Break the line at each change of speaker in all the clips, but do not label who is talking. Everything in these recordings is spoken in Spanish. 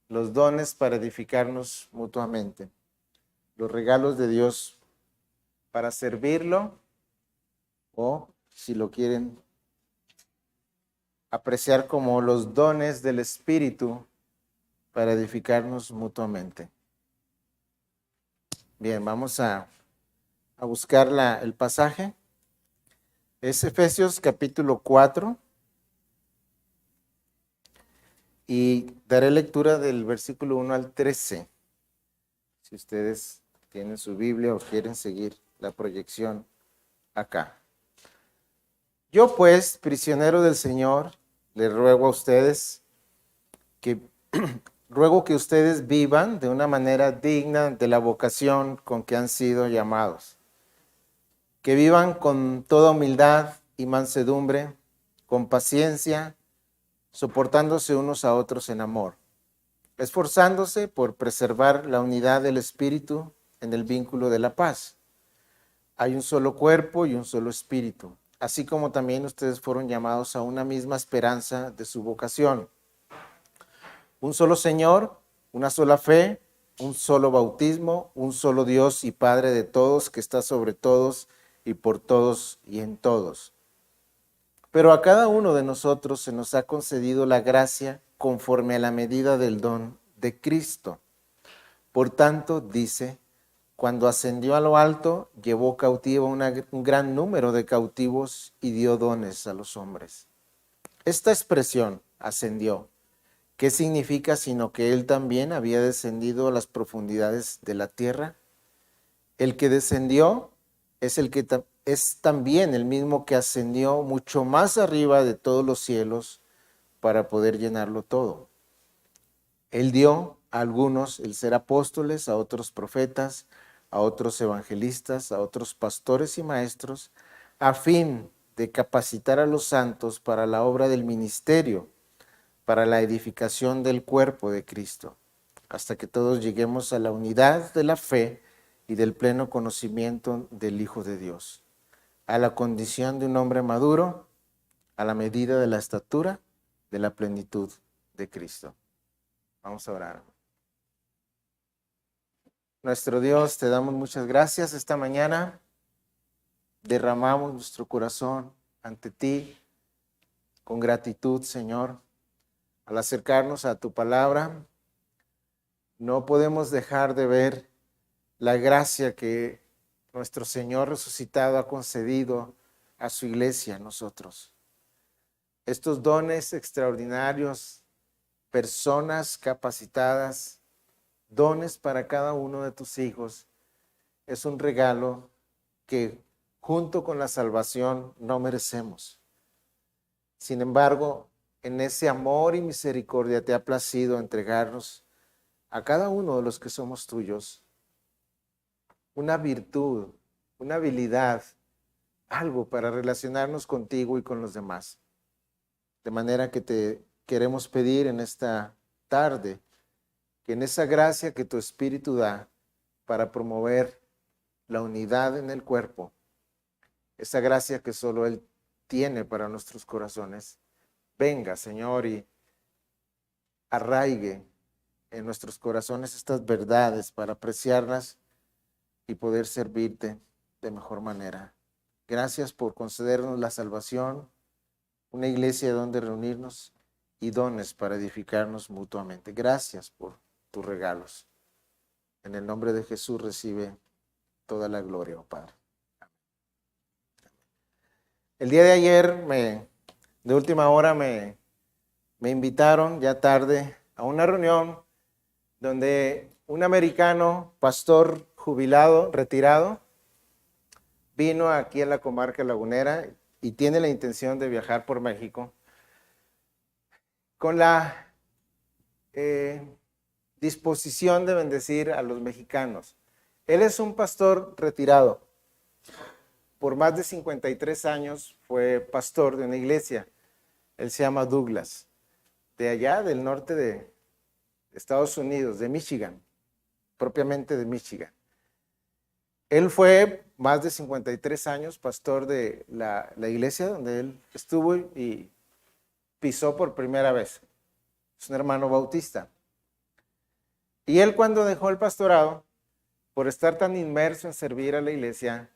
los dones para edificarnos mutuamente, los regalos de Dios para servirlo o, si lo quieren apreciar, como los dones del Espíritu para edificarnos mutuamente. Bien, vamos a buscar el pasaje. Es Efesios capítulo 4 y daré lectura del versículo 1 al 13. Si ustedes tienen su Biblia o quieren seguir la proyección acá. Yo pues, prisionero del Señor, les ruego a ustedes que ruego que ustedes vivan de una manera digna de la vocación con que han sido llamados. Que vivan con toda humildad y mansedumbre, con paciencia, soportándose unos a otros en amor, esforzándose por preservar la unidad del Espíritu en el vínculo de la paz. Hay un solo cuerpo y un solo Espíritu, así como también ustedes fueron llamados a una misma esperanza de su vocación. Un solo Señor, una sola fe, un solo bautismo, un solo Dios y Padre de todos, que está sobre todos y por todos y en todos. Pero a cada uno de nosotros se nos ha concedido la gracia conforme a la medida del don de Cristo. Por tanto, dice, cuando ascendió a lo alto, llevó cautivo un gran número de cautivos y dio dones a los hombres. Esta expresión, ascendió, ¿qué significa sino que él también había descendido a las profundidades de la tierra? El que descendió es es también el mismo que ascendió mucho más arriba de todos los cielos para poder llenarlo todo. Él dio a algunos el ser apóstoles, a otros profetas, a otros evangelistas, a otros pastores y maestros, a fin de capacitar a los santos para la obra del ministerio, para la edificación del cuerpo de Cristo, hasta que todos lleguemos a la unidad de la fe y del pleno conocimiento del Hijo de Dios, a la condición de un hombre maduro, a la medida de la estatura de la plenitud de Cristo. Vamos a orar. Nuestro Dios, te damos muchas gracias esta mañana. Derramamos nuestro corazón ante ti con gratitud, Señor. Al acercarnos a tu palabra, no podemos dejar de ver la gracia que nuestro Señor resucitado ha concedido a su iglesia, a nosotros. Estos dones extraordinarios, personas capacitadas, dones para cada uno de tus hijos, es un regalo que junto con la salvación no merecemos. Sin embargo, en ese amor y misericordia te ha placido entregarnos a cada uno de los que somos tuyos una virtud, una habilidad, algo para relacionarnos contigo y con los demás. De manera que te queremos pedir en esta tarde que en esa gracia que tu Espíritu da para promover la unidad en el cuerpo, esa gracia que solo Él tiene para nuestros corazones, venga, Señor, y arraigue en nuestros corazones estas verdades para apreciarlas y poder servirte de mejor manera. Gracias por concedernos la salvación, una iglesia donde reunirnos y dones para edificarnos mutuamente. Gracias por tus regalos. En el nombre de Jesús recibe toda la gloria, oh Padre. El día de ayer, de última hora, me invitaron ya tarde a una reunión donde un americano, pastor jubilado, retirado, vino aquí a la comarca lagunera y tiene la intención de viajar por México con la disposición de bendecir a los mexicanos. Él es un pastor retirado. Por más de 53 años fue pastor de una iglesia. Él se llama Douglas, de allá del norte de Estados Unidos, de Michigan, propiamente de Michigan. Él fue más de 53 años pastor de la iglesia donde él estuvo y pisó por primera vez es un hermano bautista. Y él, cuando dejó el pastorado, por estar tan inmerso en servir a la iglesia,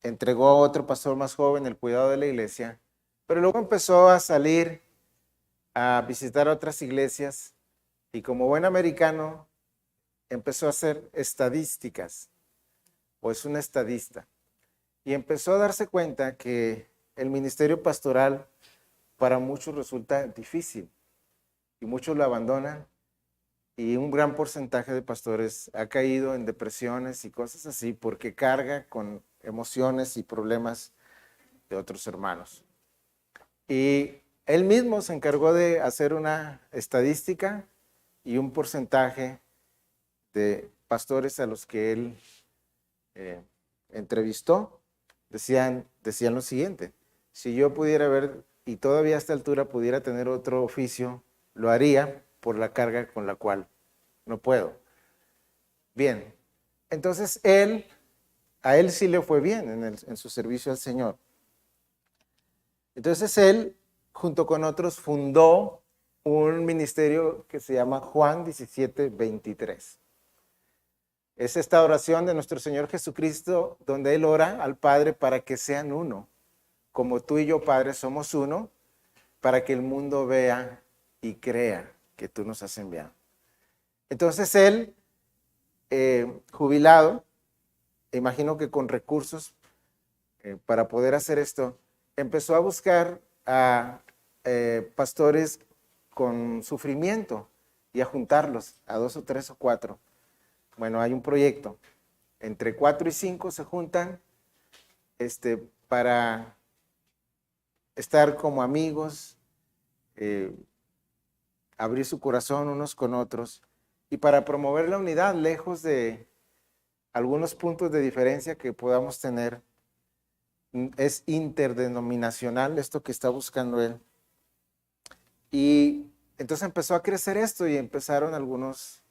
entregó a otro pastor más joven el cuidado de la iglesia, pero luego empezó a salir a visitar otras iglesias y como buen americano empezó a hacer estadísticas, o es un estadista, y empezó a darse cuenta que el ministerio pastoral para muchos resulta difícil y muchos lo abandonan y un gran porcentaje de pastores ha caído en depresiones y cosas así porque carga con emociones y problemas de otros hermanos. Y él mismo se encargó de hacer una estadística y un porcentaje de pastores a los que él entrevistó decían lo siguiente: si yo pudiera ver y todavía a esta altura pudiera tener otro oficio, lo haría por la carga con la cual no puedo. Bien, entonces a él sí le fue bien en su servicio al Señor. Entonces él, junto con otros, fundó un ministerio que se llama Juan 17:23. Es esta oración de nuestro Señor Jesucristo donde Él ora al Padre para que sean uno, como tú y yo, Padre, somos uno, para que el mundo vea y crea que tú nos has enviado. Entonces Él, jubilado, imagino que con recursos para poder hacer esto, empezó a buscar a pastores con sufrimiento y a juntarlos a 2 o 3 o 4. Bueno, hay un proyecto. Entre 4 y 5 se juntan para estar como amigos, abrir su corazón unos con otros y para promover la unidad lejos de algunos puntos de diferencia que podamos tener. Es interdenominacional esto que está buscando él. Y entonces empezó a crecer esto y empezaron algunos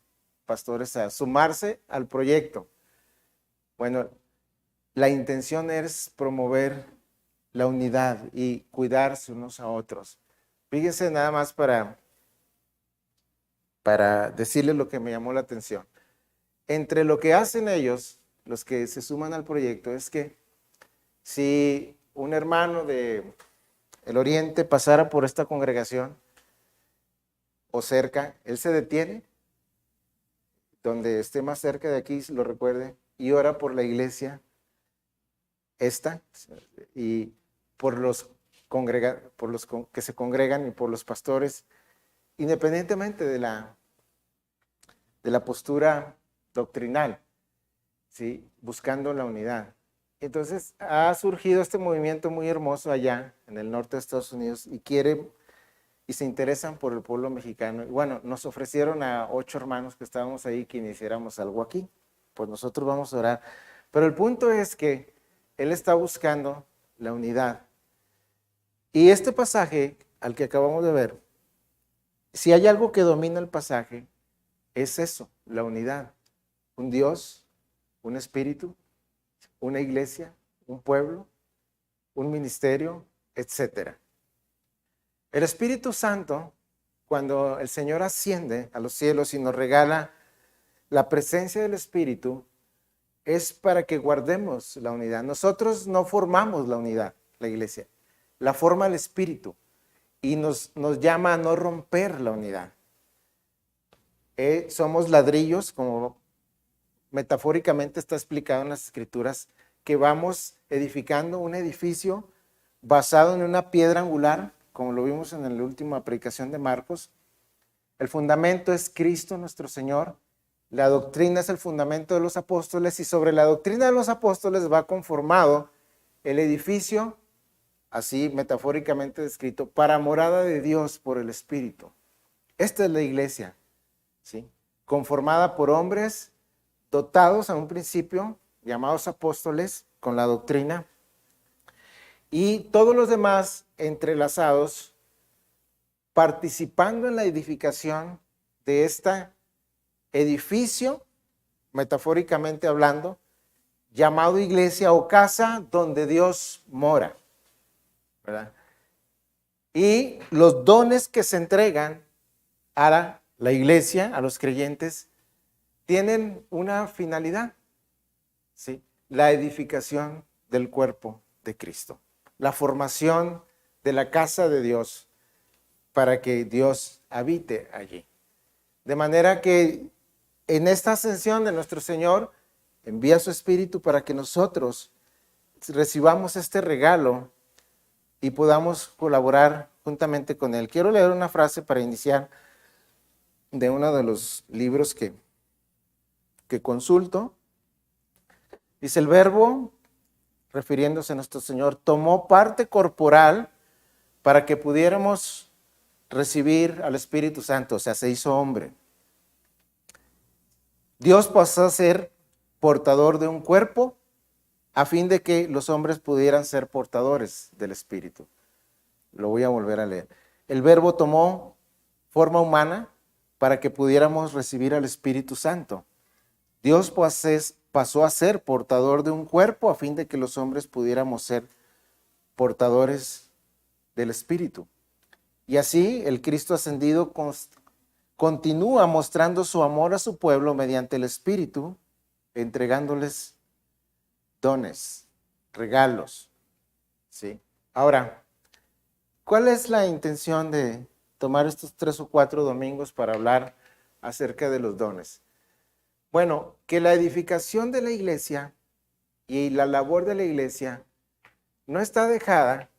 pastores a sumarse al proyecto. Bueno, la intención es promover la unidad y cuidarse unos a otros. Fíjense nada más para decirles lo que me llamó la atención. Entre lo que hacen ellos, los que se suman al proyecto, es que si un hermano del Oriente pasara por esta congregación o cerca, él se detiene, donde esté más cerca de aquí, lo recuerde, y ora por la iglesia esta, y por los que se congregan y por los pastores, independientemente de la postura doctrinal, ¿sí? Buscando la unidad. Entonces ha surgido este movimiento muy hermoso allá en el norte de Estados Unidos y se interesan por el pueblo mexicano. Y bueno, nos ofrecieron a 8 hermanos que estábamos ahí que iniciáramos algo aquí. Pues nosotros vamos a orar. Pero el punto es que él está buscando la unidad. Y este pasaje al que acabamos de ver, si hay algo que domina el pasaje, es eso, la unidad. Un Dios, un espíritu, una iglesia, un pueblo, un ministerio, etc. El Espíritu Santo, cuando el Señor asciende a los cielos y nos regala la presencia del Espíritu, es para que guardemos la unidad. Nosotros no formamos la unidad, la iglesia, la forma el Espíritu y nos llama a no romper la unidad. Somos ladrillos, como metafóricamente está explicado en las Escrituras, que vamos edificando un edificio basado en una piedra angular, como lo vimos en la última predicación de Marcos. El fundamento es Cristo nuestro Señor. La doctrina es el fundamento de los apóstoles y sobre la doctrina de los apóstoles va conformado el edificio, así metafóricamente descrito, para morada de Dios por el Espíritu. Esta es la iglesia, ¿sí? Conformada por hombres dotados a un principio, llamados apóstoles, con la doctrina, y todos los demás entrelazados, participando en la edificación de este edificio, metafóricamente hablando, llamado iglesia o casa donde Dios mora, ¿verdad? Y los dones que se entregan a la iglesia, a los creyentes, tienen una finalidad, ¿sí? La edificación del cuerpo de Cristo, la formación de la casa de Dios para que Dios habite allí. De manera que en esta ascensión de nuestro Señor envía su Espíritu para que nosotros recibamos este regalo y podamos colaborar juntamente con Él. Quiero leer una frase para iniciar de uno de los libros que consulto. Dice: el Verbo, refiriéndose a nuestro Señor, tomó parte corporal para que pudiéramos recibir al Espíritu Santo, o sea, se hizo hombre. Dios pasó a ser portador de un cuerpo a fin de que los hombres pudieran ser portadores del Espíritu. Lo voy a volver a leer. El Verbo tomó forma humana para que pudiéramos recibir al Espíritu Santo. Dios pasó a ser portador de un cuerpo a fin de que los hombres pudiéramos ser portadores del Espíritu. Y así el Cristo ascendido continúa mostrando su amor a su pueblo mediante el Espíritu, entregándoles dones, regalos, ¿sí? Ahora, ¿cuál es la intención de tomar estos 3 o 4 domingos para hablar acerca de los dones? Bueno, que la edificación de la iglesia y la labor de la iglesia no está dejada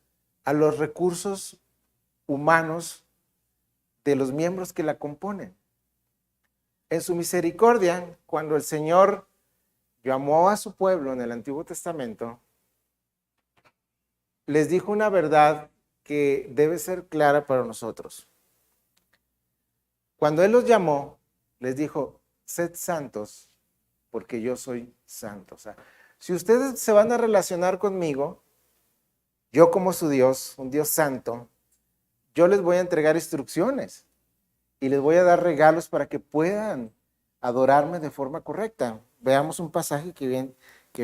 a los recursos humanos de los miembros que la componen. En su misericordia, cuando el Señor llamó a su pueblo en el Antiguo Testamento, les dijo una verdad que debe ser clara para nosotros. Cuando Él los llamó, les dijo: sed santos, porque yo soy santo. O sea, si ustedes se van a relacionar conmigo, yo como su Dios, un Dios santo, yo les voy a entregar instrucciones y les voy a dar regalos para que puedan adorarme de forma correcta. Veamos un pasaje que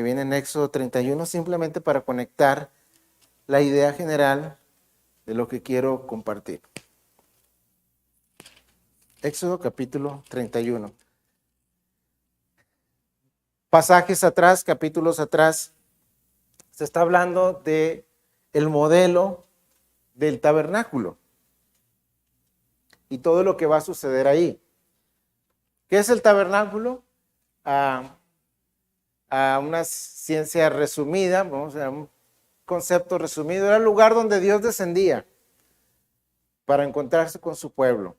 viene en Éxodo 31, simplemente para conectar la idea general de lo que quiero compartir. Éxodo capítulo 31. Pasajes atrás, capítulos atrás, se está hablando de el modelo del tabernáculo y todo lo que va a suceder ahí. ¿Qué es el tabernáculo? A una ciencia resumida, vamos a un concepto resumido, era el lugar donde Dios descendía para encontrarse con su pueblo.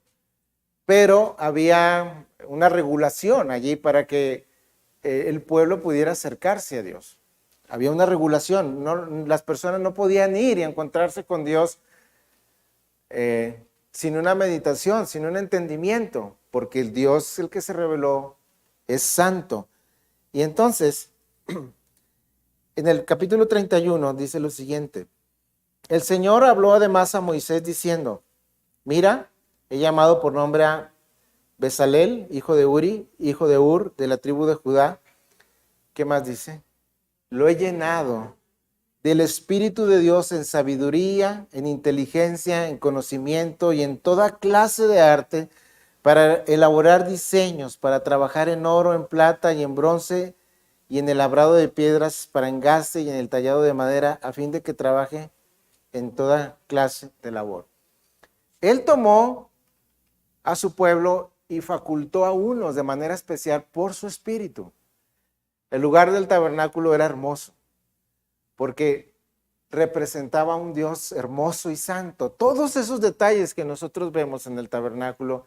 Pero había una regulación allí para que el pueblo pudiera acercarse a Dios. Había una regulación, las personas no podían ir y encontrarse con Dios sin una meditación, sin un entendimiento, porque el Dios, el que se reveló, es santo. Y entonces, en el capítulo 31 dice lo siguiente: el Señor habló además a Moisés diciendo: mira, he llamado por nombre a Bezalel, hijo de Uri, hijo de Ur, de la tribu de Judá. ¿Qué más dice? Lo he llenado del Espíritu de Dios en sabiduría, en inteligencia, en conocimiento y en toda clase de arte, para elaborar diseños, para trabajar en oro, en plata y en bronce, y en el labrado de piedras para engaste y en el tallado de madera, a fin de que trabaje en toda clase de labor. Él tomó a su pueblo y facultó a unos de manera especial por su espíritu. El lugar del tabernáculo era hermoso, porque representaba a un Dios hermoso y santo. Todos esos detalles que nosotros vemos en el tabernáculo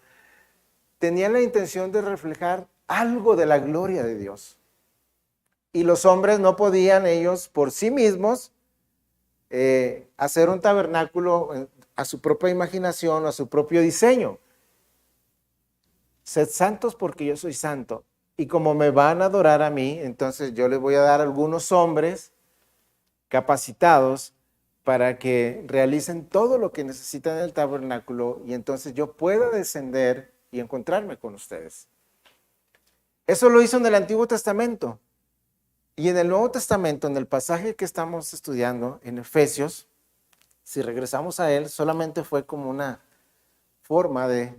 tenían la intención de reflejar algo de la gloria de Dios. Y los hombres no podían ellos por sí mismos hacer un tabernáculo a su propia imaginación o a su propio diseño. Sed santos porque yo soy santo. Y como me van a adorar a mí, entonces yo les voy a dar a algunos hombres capacitados para que realicen todo lo que necesitan en el tabernáculo y entonces yo pueda descender y encontrarme con ustedes. Eso lo hizo en el Antiguo Testamento. Y en el Nuevo Testamento, en el pasaje que estamos estudiando, en Efesios, si regresamos a Él, solamente fue como una forma de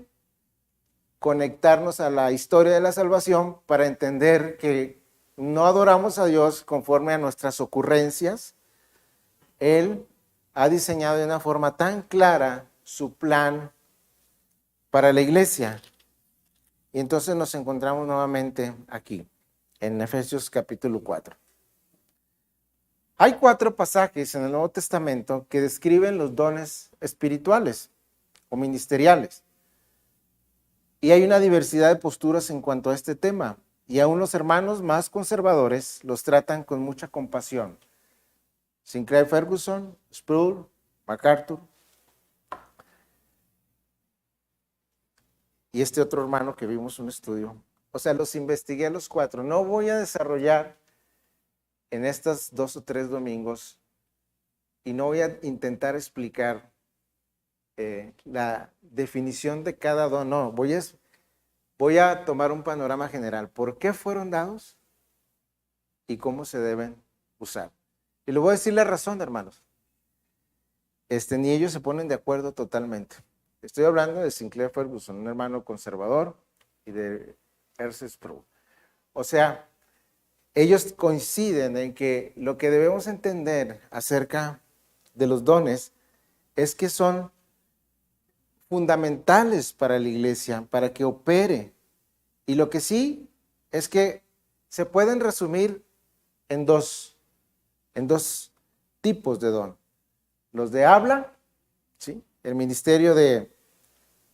conectarnos a la historia de la salvación para entender que no adoramos a Dios conforme a nuestras ocurrencias. Él ha diseñado de una forma tan clara su plan para la iglesia. Y entonces nos encontramos nuevamente aquí, en Efesios capítulo 4. Hay 4 pasajes en el Nuevo Testamento que describen los dones espirituales o ministeriales. Y hay una diversidad de posturas en cuanto a este tema. Y aún los hermanos más conservadores los tratan con mucha compasión. Sinclair Ferguson, Sproul, MacArthur. Y este otro hermano que vimos un estudio. O sea, los investigué a los 4. No voy a desarrollar en estos 2 o 3 domingos y no voy a intentar explicar la definición de cada don. No, voy a tomar un panorama general. ¿Por qué fueron dados? Y cómo se deben usar. Y le voy a decir la razón, hermanos. Ni ellos se ponen de acuerdo totalmente. Estoy hablando de Sinclair Ferguson, un hermano conservador, y de R.C. Sproul. O sea, ellos coinciden en que lo que debemos entender acerca de los dones es que son fundamentales para la iglesia, para que opere. Y lo que sí es que se pueden resumir en dos tipos de don. Los de habla, ¿sí? El ministerio de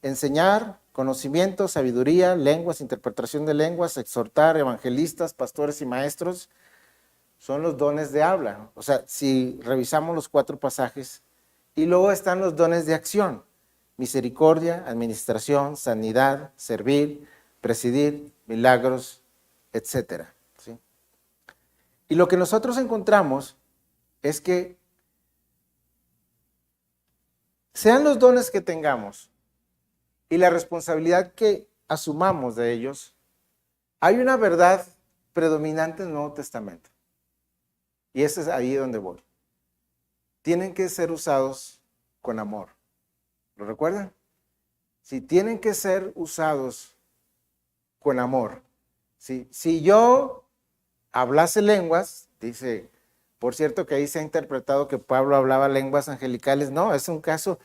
enseñar, conocimiento, sabiduría, lenguas, interpretación de lenguas, exhortar, evangelistas, pastores y maestros, son los dones de habla. O sea, si revisamos los 4 pasajes, y luego están los dones de acción: misericordia, administración, sanidad, servir, presidir, milagros, etc. ¿Sí? Y lo que nosotros encontramos es que sean los dones que tengamos y la responsabilidad que asumamos de ellos, hay una verdad predominante en el Nuevo Testamento. Y ese es ahí donde voy. Tienen que ser usados con amor. ¿Lo recuerdan? Sí, tienen que ser usados con amor. ¿Sí? Si yo hablase lenguas, dice, por cierto que ahí se ha interpretado que Pablo hablaba lenguas angelicales. No, es un caso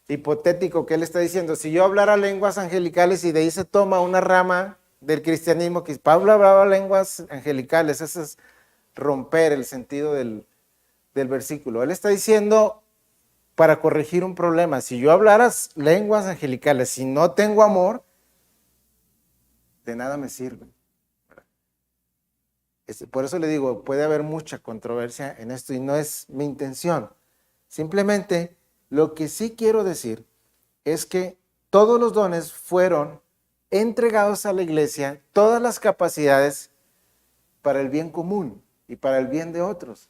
hipotético que él está diciendo. Si yo hablara lenguas angelicales y de ahí se toma una rama del cristianismo, que Pablo hablaba lenguas angelicales, eso es romper el sentido del versículo. Él está diciendo para corregir un problema. Si yo hablara lenguas angelicales, si no tengo amor, de nada me sirve. Por eso le digo, puede haber mucha controversia en esto y no es mi intención. Simplemente lo que sí quiero decir es que todos los dones fueron entregados a la iglesia, todas las capacidades para el bien común y para el bien de otros,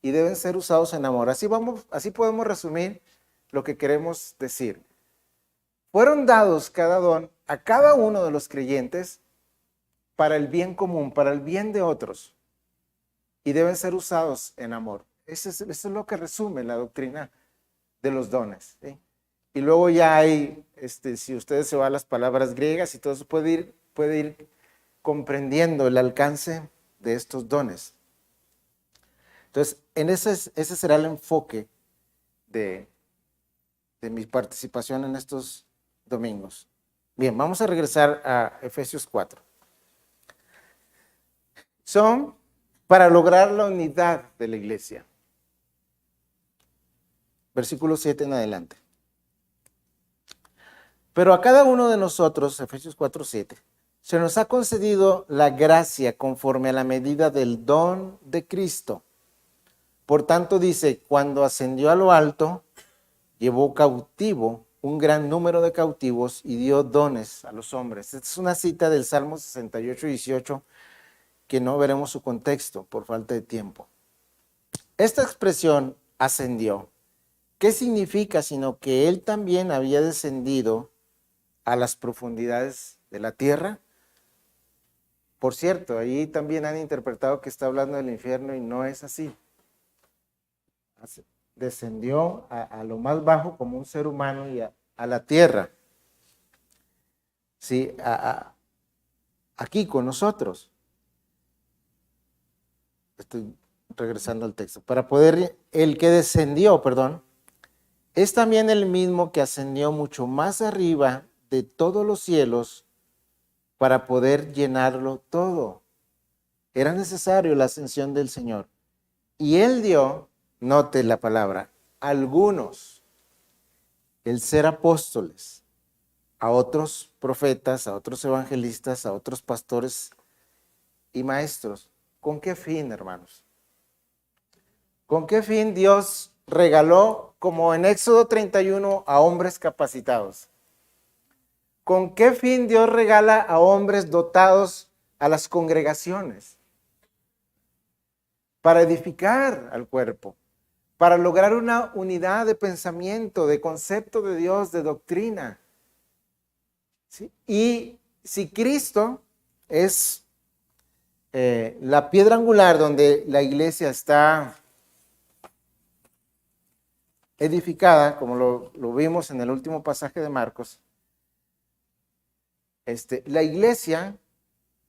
y deben ser usados en amor. Así podemos resumir lo que queremos decir. Fueron dados cada don a cada uno de los creyentes para el bien común, para el bien de otros, y deben ser usados en amor. Eso es lo que resume la doctrina de los dones, ¿sí? Y luego ya hay, si ustedes se van a las palabras griegas y todo eso, puede ir comprendiendo el alcance de estos dones. Entonces, ese será el enfoque de mi participación en estos domingos. Bien, vamos a regresar a Efesios 4. Son para lograr la unidad de la iglesia. Versículo 7 en adelante. Pero a cada uno de nosotros, Efesios 4:7, se nos ha concedido la gracia conforme a la medida del don de Cristo. Por tanto, dice, cuando ascendió a lo alto, llevó cautivo un gran número de cautivos y dio dones a los hombres. Esta es una cita del Salmo 68:18, que no veremos su contexto por falta de tiempo. Esta expresión, ascendió, ¿qué significa? Sino que él también había descendido a las profundidades de la tierra. Por cierto, ahí también han interpretado que está hablando del infierno y no es así. descendió a lo más bajo como un ser humano y a la tierra. Sí, aquí con nosotros. Estoy regresando al texto. Para poder, el que descendió, perdón, es también el mismo que ascendió mucho más arriba de todos los cielos para poder llenarlo todo. Era necesario la ascensión del Señor. Y Él dio, note la palabra, algunos, el ser apóstoles, a otros profetas, a otros evangelistas, a otros pastores y maestros. ¿Con qué fin, hermanos? ¿Con qué fin Dios regaló, como en Éxodo 31, a hombres capacitados? ¿Con qué fin Dios regala a hombres dotados a las congregaciones? Para edificar al cuerpo, para lograr una unidad de pensamiento, de concepto de Dios, de doctrina. ¿Sí? Y si Cristo es la piedra angular donde la iglesia está edificada, como lo vimos en el último pasaje de Marcos, la iglesia,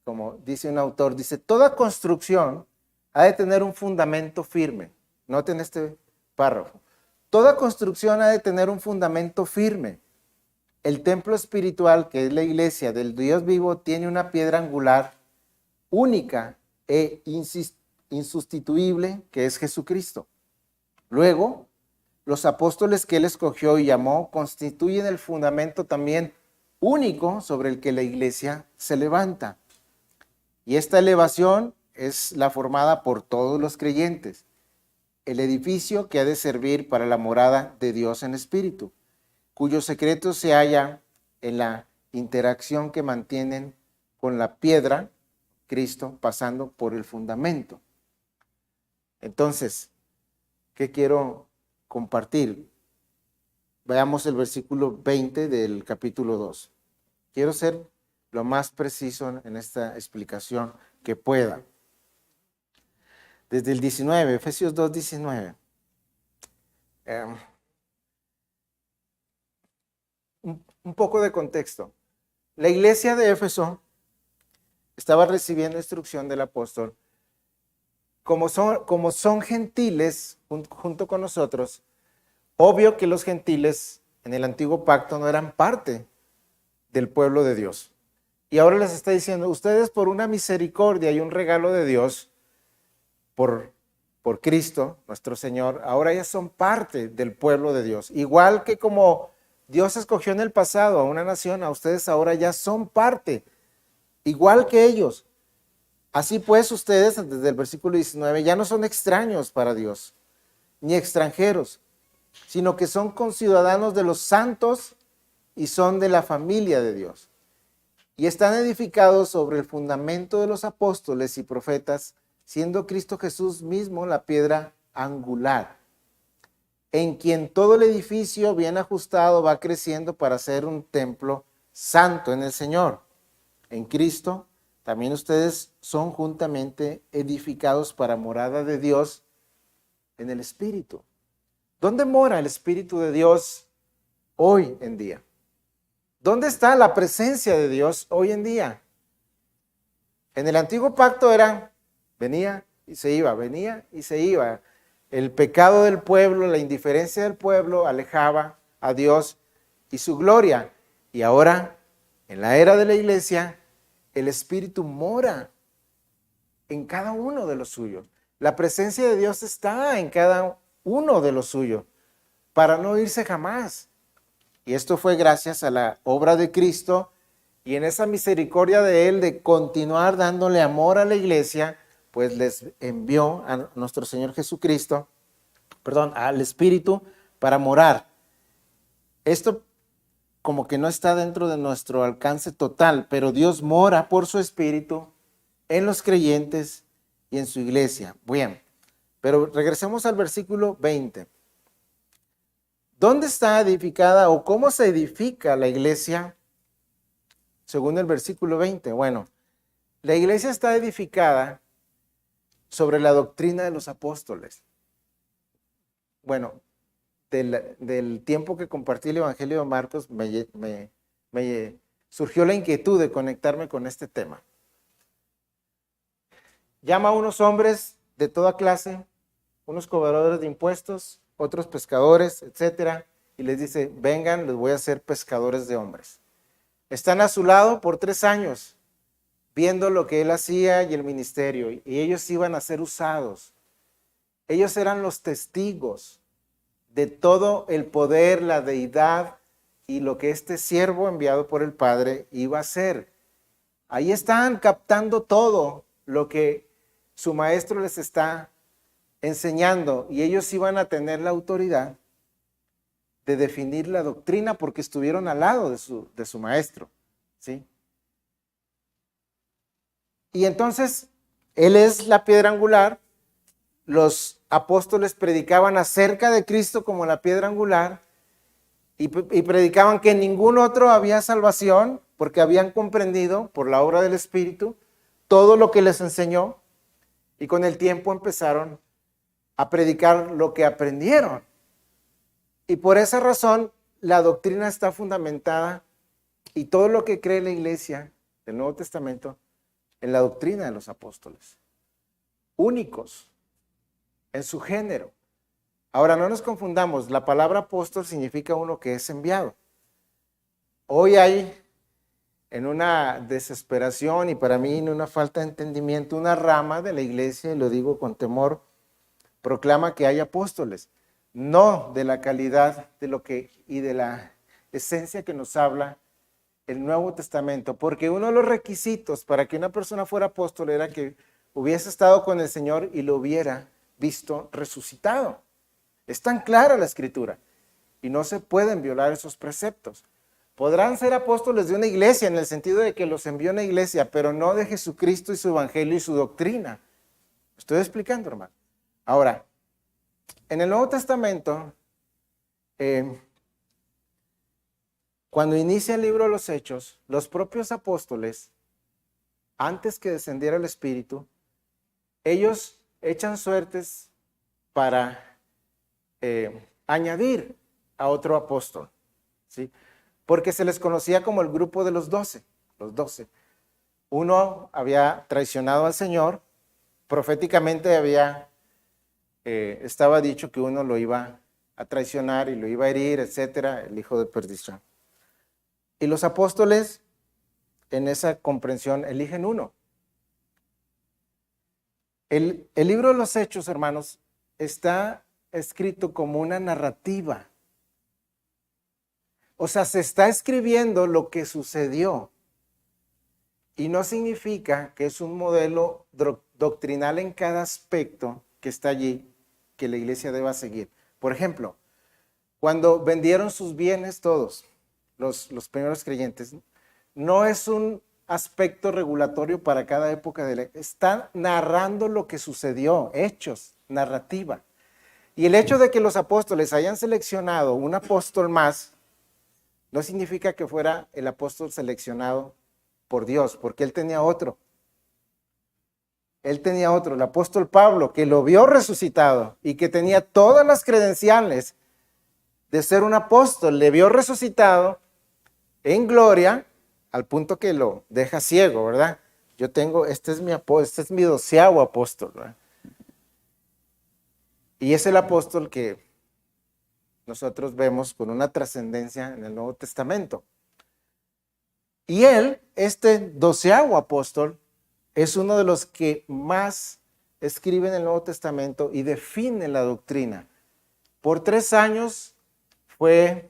como dice un autor, dice, toda construcción ha de tener un fundamento firme. Noten este párrafo. Toda construcción ha de tener un fundamento firme. El templo espiritual, que es la iglesia del Dios vivo, tiene una piedra angular única e insustituible, que es Jesucristo. Luego, los apóstoles que él escogió y llamó constituyen el fundamento también único sobre el que la iglesia se levanta. Y esta elevación es la formada por todos los creyentes, el edificio que ha de servir para la morada de Dios en espíritu, cuyo secreto se halla en la interacción que mantienen con la piedra, Cristo, pasando por el fundamento. Entonces, ¿qué quiero compartir? Veamos el versículo 20 del capítulo 2. Quiero ser lo más preciso en esta explicación que pueda. Desde el 19, Efesios 2, 19. Un poco de contexto. La iglesia de Éfeso estaba recibiendo instrucción del apóstol. Como son gentiles junto con nosotros, obvio que los gentiles en el antiguo pacto no eran parte del pueblo de Dios. Y ahora les está diciendo, ustedes por una misericordia y un regalo de Dios, por Cristo, nuestro Señor, ahora ya son parte del pueblo de Dios. Igual que como Dios escogió en el pasado a una nación, a ustedes ahora ya son parte, igual que ellos. Así pues, ustedes, desde el versículo 19, ya no son extraños para Dios, ni extranjeros, sino que son conciudadanos de los santos y son de la familia de Dios. Y están edificados sobre el fundamento de los apóstoles y profetas, siendo Cristo Jesús mismo la piedra angular, en quien todo el edificio bien ajustado va creciendo para ser un templo santo en el Señor. En Cristo también ustedes son juntamente edificados para morada de Dios en el Espíritu. ¿Dónde mora el Espíritu de Dios hoy en día? ¿Dónde está la presencia de Dios hoy en día? En el antiguo pacto venía y se iba, venía y se iba. El pecado del pueblo, la indiferencia del pueblo alejaba a Dios y su gloria. Y ahora, en la era de la iglesia, el Espíritu mora en cada uno de los suyos. La presencia de Dios está en cada uno de los suyos, para no irse jamás. Y esto fue gracias a la obra de Cristo y en esa misericordia de Él de continuar dándole amor a la iglesia, pues les envió a nuestro Señor Jesucristo, al Espíritu para morar. Esto como que no está dentro de nuestro alcance total, pero Dios mora por su Espíritu en los creyentes y en su iglesia. Bien, pero regresemos al versículo 20. ¿Dónde está edificada o cómo se edifica la iglesia según el versículo 20? Bueno, la iglesia está edificada sobre la doctrina de los apóstoles. bueno, del tiempo que compartí el Evangelio de Marcos, me surgió la inquietud de conectarme con este tema. Llama a unos hombres de toda clase, unos cobradores de impuestos, otros pescadores, etcétera, y les dice, vengan, les voy a hacer pescadores de hombres. Están a su lado por 3 años, viendo lo que él hacía y el ministerio, y ellos iban a ser usados. Ellos eran los testigos de todo el poder, la deidad y lo que este siervo enviado por el Padre iba a hacer. Ahí están captando todo lo que su maestro les está enseñando, y ellos iban a tener la autoridad de definir la doctrina porque estuvieron al lado de su maestro, ¿sí? Y entonces, él es la piedra angular. Los apóstoles predicaban acerca de Cristo como la piedra angular y predicaban que en ningún otro había salvación porque habían comprendido por la obra del Espíritu todo lo que les enseñó, y con el tiempo empezaron a predicar lo que aprendieron. Y por esa razón la doctrina está fundamentada, y todo lo que cree la iglesia del Nuevo Testamento, en la doctrina de los apóstoles, únicos en su género. Ahora, no nos confundamos, la palabra apóstol significa uno que es enviado. Hoy hay, en una desesperación y para mí en una falta de entendimiento, una rama de la iglesia, y lo digo con temor, proclama que hay apóstoles, no de la calidad de lo que y de la esencia que nos habla el Nuevo Testamento, porque uno de los requisitos para que una persona fuera apóstol era que hubiese estado con el Señor y lo hubiera visto resucitado. Es tan clara la Escritura y no se pueden violar esos preceptos. Podrán ser apóstoles de una iglesia en el sentido de que los envió una iglesia, pero no de Jesucristo y su evangelio y su doctrina. Estoy explicando, hermano. Ahora, en el Nuevo Testamento, cuando inicia el libro de los Hechos, los propios apóstoles, antes que descendiera el Espíritu, ellos echan suertes para añadir a otro apóstol, ¿sí? Porque se les conocía como el grupo de los 12. Uno había traicionado al Señor, proféticamente estaba dicho que uno lo iba a traicionar y lo iba a herir, etcétera, el hijo de perdición. Y los apóstoles, en esa comprensión, eligen uno. El libro de los Hechos, hermanos, está escrito como una narrativa. O sea, se está escribiendo lo que sucedió. Y no significa que es un modelo doctrinal en cada aspecto que está allí, que la iglesia deba seguir. Por ejemplo, cuando vendieron sus bienes todos, los primeros creyentes, no es un aspecto regulatorio para cada época de la... Está narrando lo que sucedió, hechos, narrativa. Y el hecho de que los apóstoles hayan seleccionado un apóstol más, no significa que fuera el apóstol seleccionado por Dios, porque él tenía otro. Él tenía otro, el apóstol Pablo, que lo vio resucitado y que tenía todas las credenciales de ser un apóstol. Le vio resucitado en gloria, al punto que lo deja ciego, ¿verdad? Yo tengo, este es mi 12º apóstol, ¿verdad? Y es el apóstol que nosotros vemos con una trascendencia en el Nuevo Testamento. Y él, este 12º apóstol, es uno de los que más escribe en el Nuevo Testamento y define la doctrina. Por 3 años fue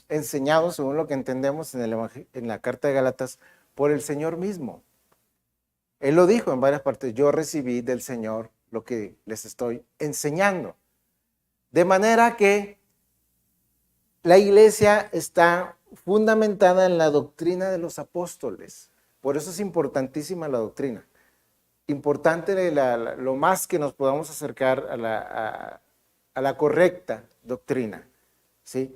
enseñado, según lo que entendemos en la carta de Gálatas, por el Señor mismo. Él lo dijo en varias partes: yo recibí del Señor lo que les estoy enseñando. De manera que la iglesia está fundamentada en la doctrina de los apóstoles. Por eso es importantísima la doctrina. Importante lo más que nos podamos acercar a la correcta doctrina, ¿sí?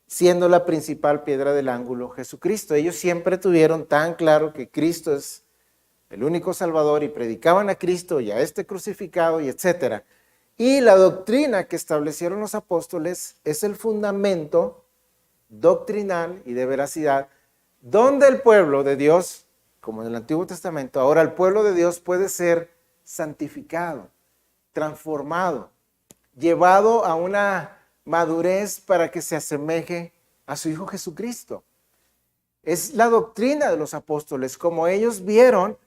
Siendo la principal piedra del ángulo Jesucristo. Ellos siempre tuvieron tan claro que Cristo es el único Salvador y predicaban a Cristo y a este crucificado y etcétera. Y la doctrina que establecieron los apóstoles es el fundamento doctrinal y de veracidad, donde el pueblo de Dios, como en el Antiguo Testamento, ahora el pueblo de Dios puede ser santificado, transformado, llevado a una madurez para que se asemeje a su Hijo Jesucristo. Es la doctrina de los apóstoles, como ellos vieron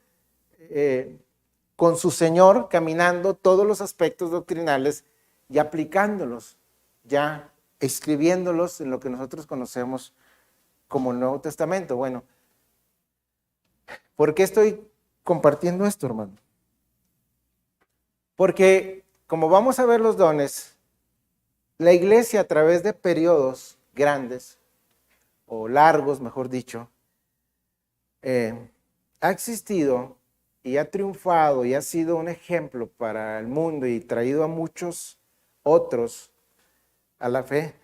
con su Señor caminando todos los aspectos doctrinales y aplicándolos, ya escribiéndolos en lo que nosotros conocemos como el Nuevo Testamento. Bueno, ¿por qué estoy compartiendo esto, hermano? Porque como vamos a ver los dones, la iglesia a través de periodos grandes, o largos, mejor dicho, ha existido y ha triunfado y ha sido un ejemplo para el mundo y traído a muchos otros a la fe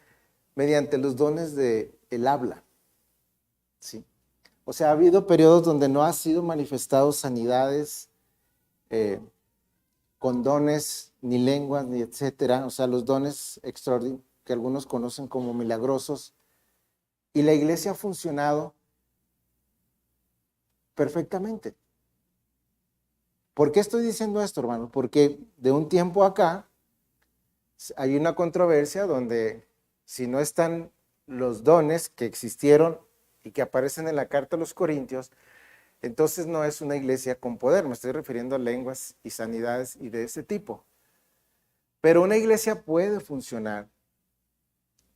mediante los dones del habla. ¿Sí? O sea, ha habido periodos donde no ha sido manifestado sanidades, con dones, ni lenguas, ni etcétera. O sea, los dones extraordinarios que algunos conocen como milagrosos. Y la iglesia ha funcionado perfectamente. ¿Por qué estoy diciendo esto, hermano? Porque de un tiempo acá hay una controversia donde si no están los dones que existieron y que aparecen en la carta a los Corintios, entonces no es una iglesia con poder. Me estoy refiriendo a lenguas y sanidades y de ese tipo. Pero una iglesia puede funcionar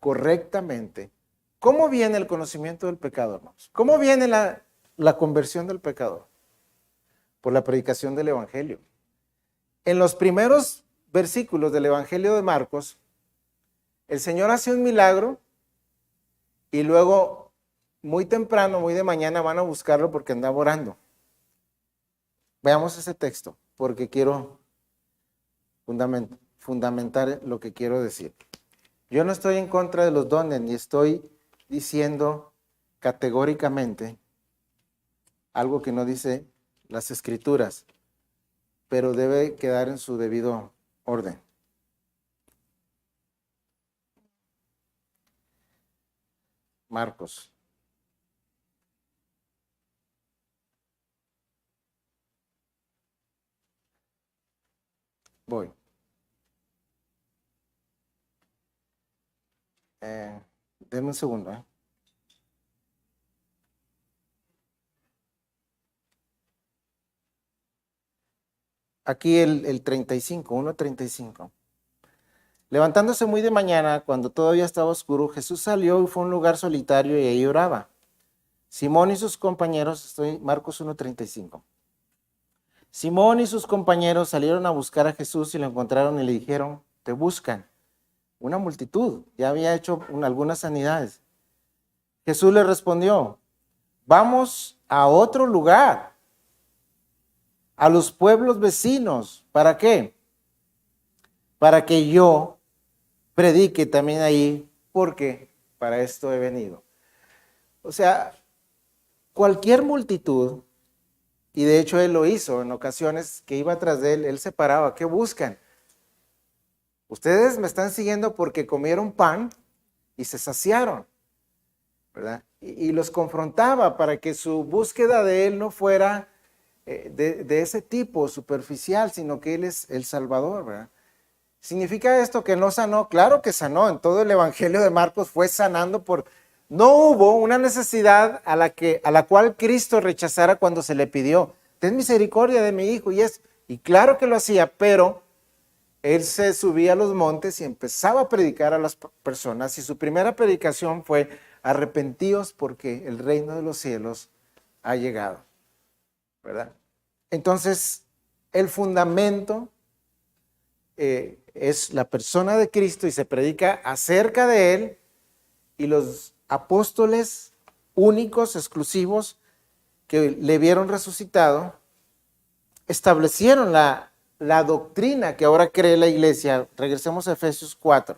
correctamente. ¿Cómo viene el conocimiento del pecado, hermanos? ¿Cómo viene la conversión del pecador? Por la predicación del Evangelio. En los primeros versículos del Evangelio de Marcos, el Señor hace un milagro y luego muy temprano, muy de mañana van a buscarlo porque andaba orando. Veamos ese texto porque quiero fundamentar lo que quiero decir. Yo no estoy en contra de los dones ni estoy diciendo categóricamente algo que no dice las Escrituras, pero debe quedar en su debido orden. Marcos. Voy. Denme un segundo. Aquí el 35, 1:35. Levantándose muy de mañana, cuando todavía estaba oscuro, Jesús salió y fue a un lugar solitario y ahí oraba. Simón y sus compañeros, Marcos 1:35. Simón y sus compañeros salieron a buscar a Jesús y lo encontraron y le dijeron, te buscan. Una multitud, ya había hecho algunas sanidades. Jesús le respondió, vamos a otro lugar, a los pueblos vecinos. ¿Para qué? Para que yo predique también ahí, porque para esto he venido. O sea, cualquier multitud, y de hecho él lo hizo en ocasiones que iba tras de él, él se paraba, ¿qué buscan? Ustedes me están siguiendo porque comieron pan y se saciaron, ¿verdad? Y los confrontaba para que su búsqueda de él no fuera de ese tipo superficial, sino que él es el Salvador, ¿verdad? ¿Significa esto que no sanó? Claro que sanó. En todo el Evangelio de Marcos fue sanando no hubo una necesidad a la cual Cristo rechazara cuando se le pidió, ten misericordia de mi hijo, y claro que lo hacía, pero él se subía a los montes y empezaba a predicar a las personas, y su primera predicación fue, arrepentíos porque el reino de los cielos ha llegado, ¿verdad? Entonces, el fundamento es la persona de Cristo y se predica acerca de él, y los apóstoles únicos, exclusivos, que le vieron resucitado, establecieron la doctrina que ahora cree la iglesia. Regresemos a Efesios 4.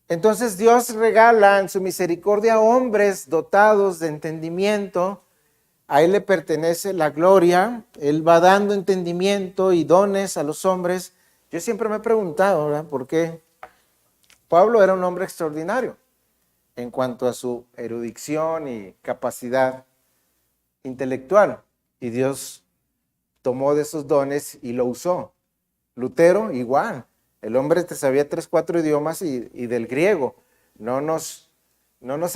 Entonces Dios regala en su misericordia a hombres dotados de entendimiento A Él le pertenece la gloria, Él va dando entendimiento y dones a los hombres. Yo siempre me he preguntado, ¿verdad?, por qué Pablo era un hombre extraordinario en cuanto a su erudición y capacidad intelectual. Y Dios tomó de esos dones y lo usó. Lutero igual. El hombre te sabía 3, 4 idiomas y del griego. No nos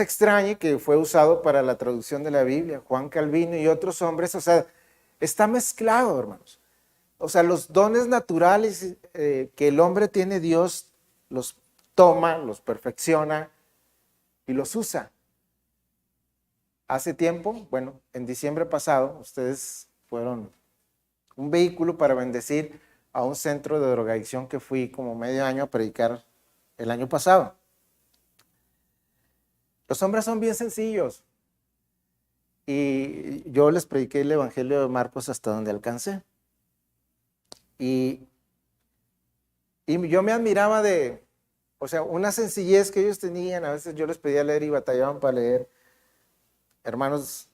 extrañe que fue usado para la traducción de la Biblia. Juan Calvino y otros hombres. O sea, está mezclado, hermanos. O sea, los dones naturales que el hombre tiene, Dios los toma, los perfecciona y los usa. Hace tiempo, bueno, en diciembre pasado, ustedes fueron un vehículo para bendecir a un centro de drogadicción que fui como medio año a predicar el año pasado. Los hombres son bien sencillos y yo les prediqué el Evangelio de Marcos hasta donde alcancé. Y yo me admiraba de, o sea, una sencillez que ellos tenían. A veces yo les pedía leer y batallaban para leer. Hermanos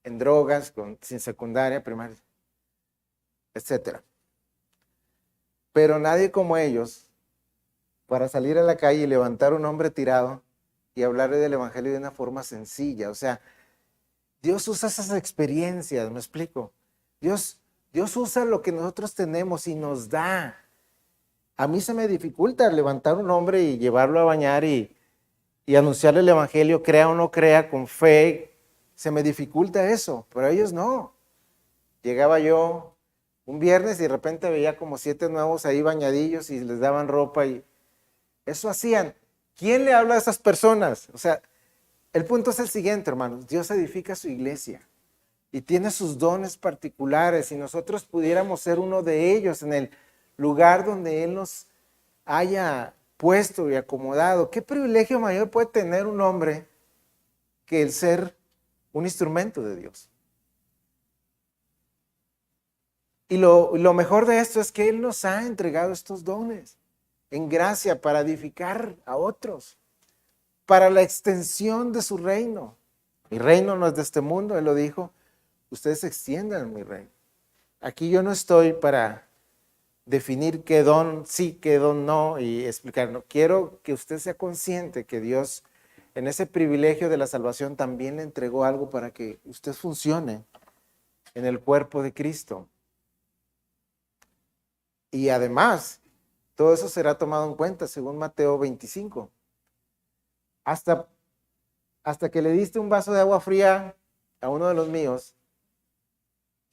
en drogas, sin secundaria, primaria, etcétera. Pero nadie como ellos para salir a la calle y levantar a un hombre tirado y hablarle del Evangelio de una forma sencilla. O sea, Dios usa esas experiencias, ¿me explico? Dios usa lo que nosotros tenemos y nos da. A mí se me dificulta levantar un hombre y llevarlo a bañar y anunciarle el Evangelio, crea o no crea, con fe. Se me dificulta eso, pero a ellos no. Llegaba yo un viernes y de repente veía como 7 nuevos ahí bañadillos y les daban ropa y eso hacían. ¿Quién le habla a esas personas? O sea, el punto es el siguiente, hermanos. Dios edifica su iglesia y tiene sus dones particulares. Si nosotros pudiéramos ser uno de ellos en el lugar donde Él nos haya puesto y acomodado, ¿qué privilegio mayor puede tener un hombre que el ser un instrumento de Dios? Y lo mejor de esto es que Él nos ha entregado estos dones en gracia para edificar a otros, para la extensión de su reino. Mi reino no es de este mundo, Él lo dijo. Ustedes extiendan mi reino. Aquí yo no estoy para definir qué don sí, qué don no y explicar. No, quiero que usted sea consciente que Dios en ese privilegio de la salvación también le entregó algo para que usted funcione en el cuerpo de Cristo. Y además, todo eso será tomado en cuenta según Mateo 25. Hasta que le diste un vaso de agua fría a uno de los míos,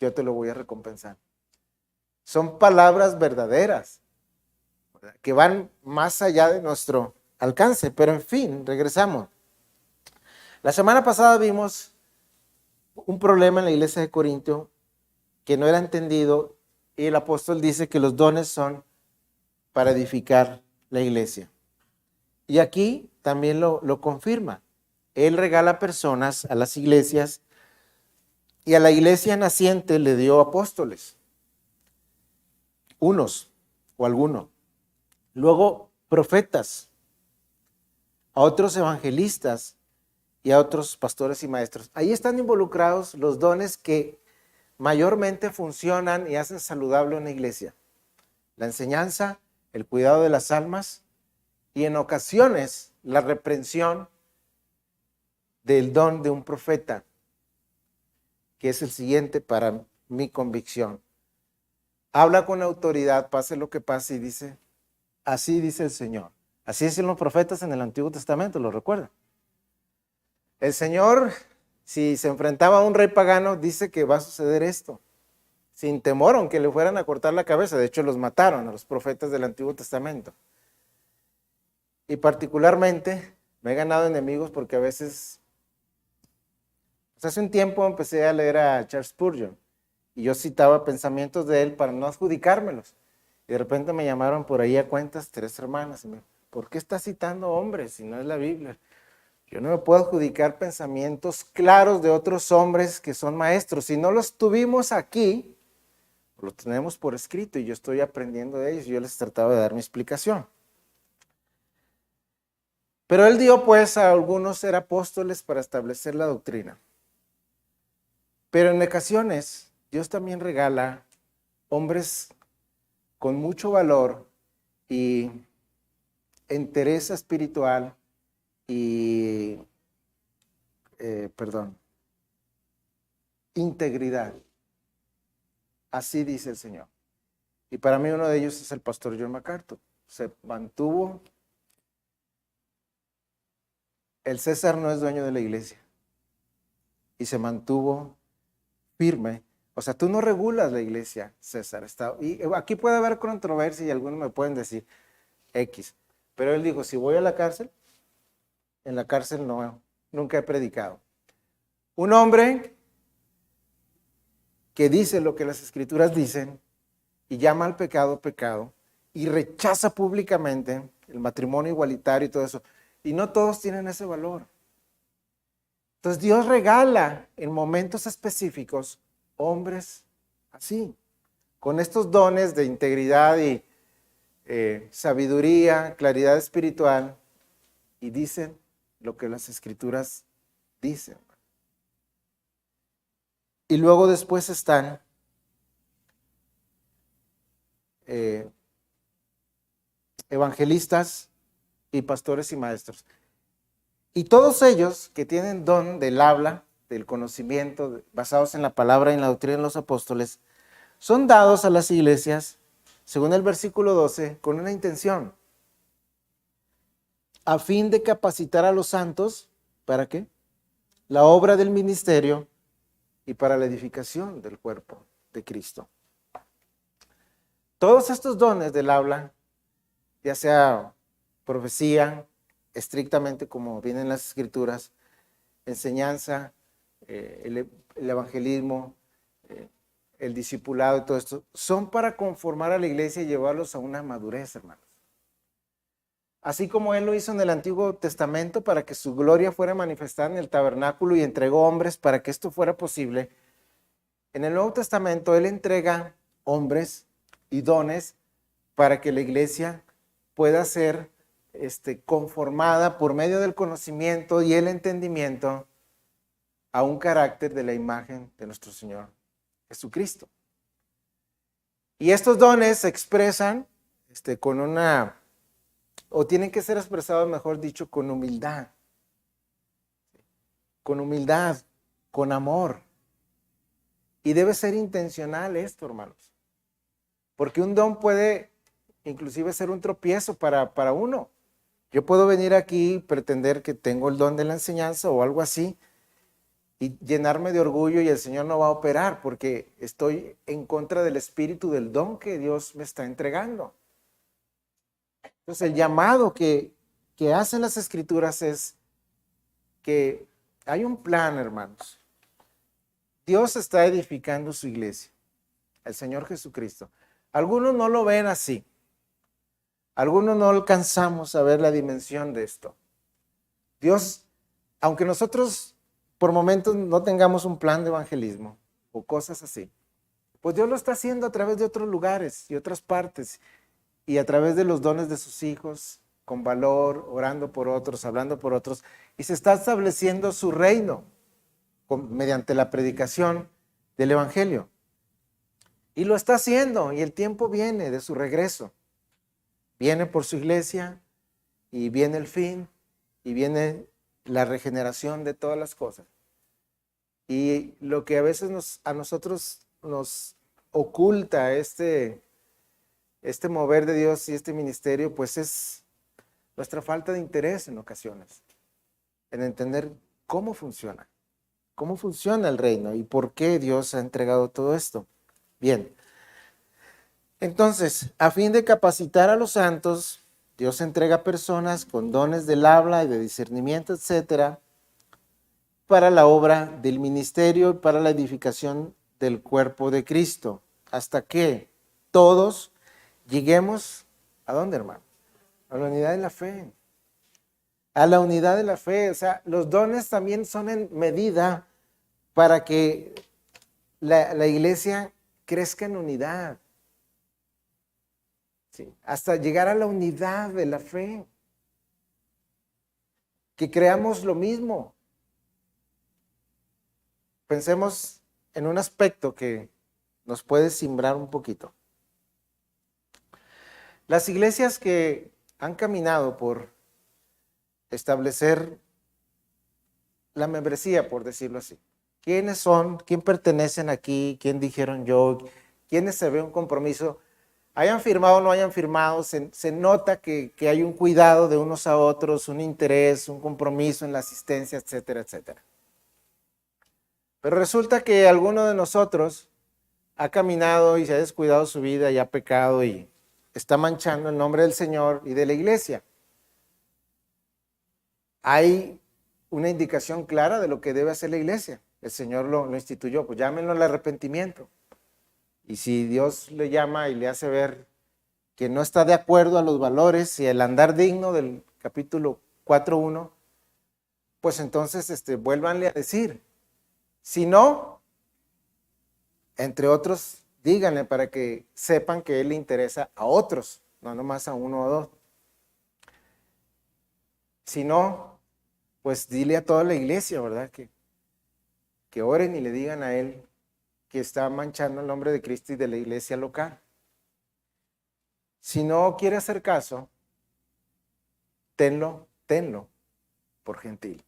yo te lo voy a recompensar. Son palabras verdaderas, ¿verdad?, que van más allá de nuestro alcance. Pero en fin, regresamos. La semana pasada vimos un problema en la iglesia de Corinto que no era entendido y el apóstol dice que los dones son para edificar la iglesia. Y aquí también lo confirma. Él regala personas a las iglesias y a la iglesia naciente le dio apóstoles, unos o alguno. Luego profetas, a otros evangelistas y a otros pastores y maestros. Ahí están involucrados los dones que mayormente funcionan y hacen saludable una iglesia. La enseñanza, el cuidado de las almas y en ocasiones la reprensión del don de un profeta, que es el siguiente para mi convicción. Habla con autoridad, pase lo que pase, y dice, así dice el Señor. Así decían los profetas en el Antiguo Testamento, ¿lo recuerdan? El Señor, si se enfrentaba a un rey pagano, dice que va a suceder esto, sin temor, aunque le fueran a cortar la cabeza. De hecho, los mataron a los profetas del Antiguo Testamento. Y particularmente me he ganado enemigos porque a veces, pues hace un tiempo empecé a leer a Charles Spurgeon y yo citaba pensamientos de él para no adjudicármelos. Y de repente me llamaron por ahí a cuentas 3 hermanas y me dijeron, ¿por qué estás citando hombres si no es la Biblia? Yo no me puedo adjudicar pensamientos claros de otros hombres que son maestros. Si no los tuvimos aquí, lo tenemos por escrito y yo estoy aprendiendo de ellos y yo les trataba de dar mi explicación. Pero él dio pues a algunos ser apóstoles para establecer la doctrina, Pero en ocasiones, Dios también regala hombres con mucho valor y entereza espiritual y, integridad. Así dice el Señor. Y para mí uno de ellos es el pastor John MacArthur. Se mantuvo. El César no es dueño de la iglesia. Y se mantuvo firme. O sea, tú no regulas la iglesia, César. Y aquí puede haber controversia y algunos me pueden decir X. Pero él dijo, si voy a la cárcel, en la cárcel no, nunca he predicado. Un hombre que dice lo que las escrituras dicen y llama al pecado pecado y rechaza públicamente el matrimonio igualitario y todo eso. Y no todos tienen ese valor. Entonces Dios regala en momentos específicos hombres así, con estos dones de integridad y sabiduría, claridad espiritual, y dicen lo que las escrituras dicen. Y luego después están evangelistas y pastores y maestros. Y todos ellos que tienen don del habla, del conocimiento, basados en la palabra y en la doctrina de los apóstoles, son dados a las iglesias, según el versículo 12, con una intención, a fin de capacitar a los santos, ¿para qué? La obra del ministerio y para la edificación del cuerpo de Cristo. Todos estos dones del habla, ya sea profecía, estrictamente como vienen las escrituras, enseñanza, el evangelismo, el discipulado y todo esto, son para conformar a la iglesia y llevarlos a una madurez, hermanos. Así como Él lo hizo en el Antiguo Testamento para que su gloria fuera manifestada en el tabernáculo y entregó hombres para que esto fuera posible, en el Nuevo Testamento Él entrega hombres y dones para que la iglesia pueda ser conformada por medio del conocimiento y el entendimiento a un carácter de la imagen de nuestro Señor Jesucristo. Y estos dones se expresan con una, o tienen que ser expresados, mejor dicho, con humildad, con amor. Y debe ser intencional esto, hermanos. Porque un don puede inclusive ser un tropiezo para uno. Yo puedo venir aquí y pretender que tengo el don de la enseñanza o algo así y llenarme de orgullo y el Señor no va a operar porque estoy en contra del espíritu del don que Dios me está entregando. Entonces el llamado que hacen las escrituras es que hay un plan, hermanos. Dios está edificando su iglesia, el Señor Jesucristo. Algunos no lo ven así. Algunos no alcanzamos a ver la dimensión de esto. Dios, aunque nosotros por momentos no tengamos un plan de evangelismo o cosas así, pues Dios lo está haciendo a través de otros lugares y otras partes y a través de los dones de sus hijos, con valor, orando por otros, hablando por otros, y se está estableciendo su reino mediante la predicación del evangelio. Y lo está haciendo y el tiempo viene de su regreso. Viene por su iglesia y viene el fin y viene la regeneración de todas las cosas. Y lo que a veces a nosotros nos oculta este mover de Dios y este ministerio, pues es nuestra falta de interés en ocasiones, en entender cómo funciona el reino y por qué Dios ha entregado todo esto. Bien. Entonces, a fin de capacitar a los santos, Dios entrega personas con dones del habla y de discernimiento, etcétera, para la obra del ministerio y para la edificación del cuerpo de Cristo, hasta que todos lleguemos, ¿a dónde, hermano? A la unidad de la fe. A la unidad de la fe, o sea, los dones también son en medida para que la iglesia crezca en unidad. Sí, hasta llegar a la unidad de la fe, que creamos lo mismo. Pensemos en un aspecto que nos puede simbrar un poquito. Las iglesias que han caminado por establecer la membresía, por decirlo así. ¿Quiénes son? ¿Quién pertenecen aquí? ¿Quién dijeron yo? ¿Quiénes se ve un compromiso? Hayan firmado o no hayan firmado, se nota que hay un cuidado de unos a otros, un interés, un compromiso en la asistencia, etcétera, etcétera. Pero resulta que alguno de nosotros ha caminado y se ha descuidado su vida y ha pecado y está manchando el nombre del Señor y de la iglesia. Hay una indicación clara de lo que debe hacer la iglesia. El Señor lo instituyó, pues llámenlo al arrepentimiento. Y si Dios le llama y le hace ver que no está de acuerdo a los valores y el andar digno del capítulo 4.1, pues entonces vuélvanle a decir. Si no, entre otros, díganle para que sepan que Él le interesa a otros, no nomás a uno o dos. Si no, pues dile a toda la iglesia, ¿verdad? Que oren y le digan a Él que está manchando el nombre de Cristo y de la iglesia local. Si no quiere hacer caso, tenlo por gentil,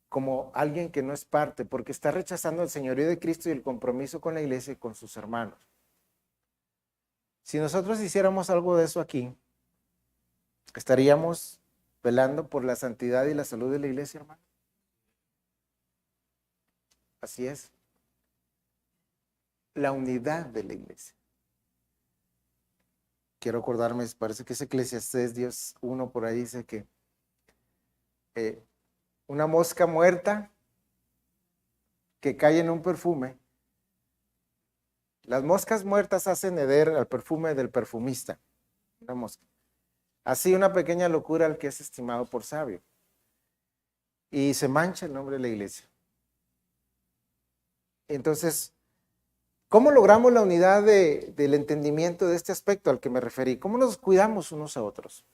como alguien que no es parte, porque está rechazando el señorío de Cristo y el compromiso con la iglesia y con sus hermanos. Si nosotros hiciéramos algo de eso aquí, estaríamos velando por la santidad y la salud de la iglesia, hermano. Así es. La unidad de la iglesia. Quiero acordarme, parece que es Eclesiastés 10:1, por ahí dice que una mosca muerta que cae en un perfume. Las moscas muertas hacen heder al perfume del perfumista. Una mosca. Así una pequeña locura al que es estimado por sabio. Y se mancha el nombre de la iglesia. Entonces, ¿cómo logramos la unidad del entendimiento de este aspecto al que me referí? ¿Cómo nos cuidamos unos a otros?